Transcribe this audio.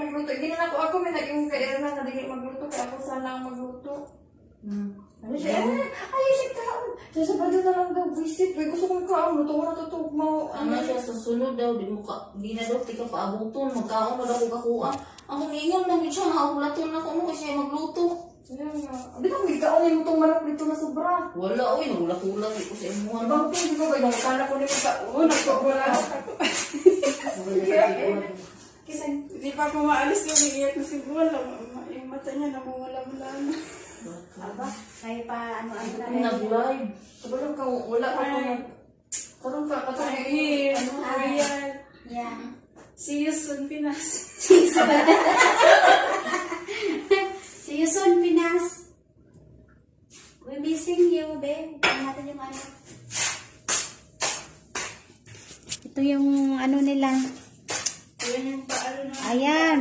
magluto. Hindi na ako may naging kailan na hindi magluto. Kaya ako sana ang magluto. Ano siya? Ayaw siya kaon. Sa Sabado na lang daw, visit. Gusto kong kaon. Luto ko na tutugmaw. Ano siya sa sunod daw, di na daw, tika pa abuton, magkaon na daw ko kakuha. Ang ingon na siya, nakulaton na ko mo kasi magluto. Di ba may kaon yung itong manok dito na sobra? Wala, oy, nagulat-ulat ko sa imuha. Ibang po, di ba ba? Yung akala ko na yung kaon. Nagkawala ako. Kasi di pa ako maalis yung iiyak na si Bola. Yung mata niya namumula-mula na. Aba, kaya pa ano-ano na rin. Nag-live. Sabalong ka, wala ka po nag... Karong ka, katong Ay, Royal. Yeah. See you soon, Pinas. See you soon, Pinas. We're missing you, babe. Ito natin yung ano. Ito yung ano nila. Ayan yung paalo na. Ayan.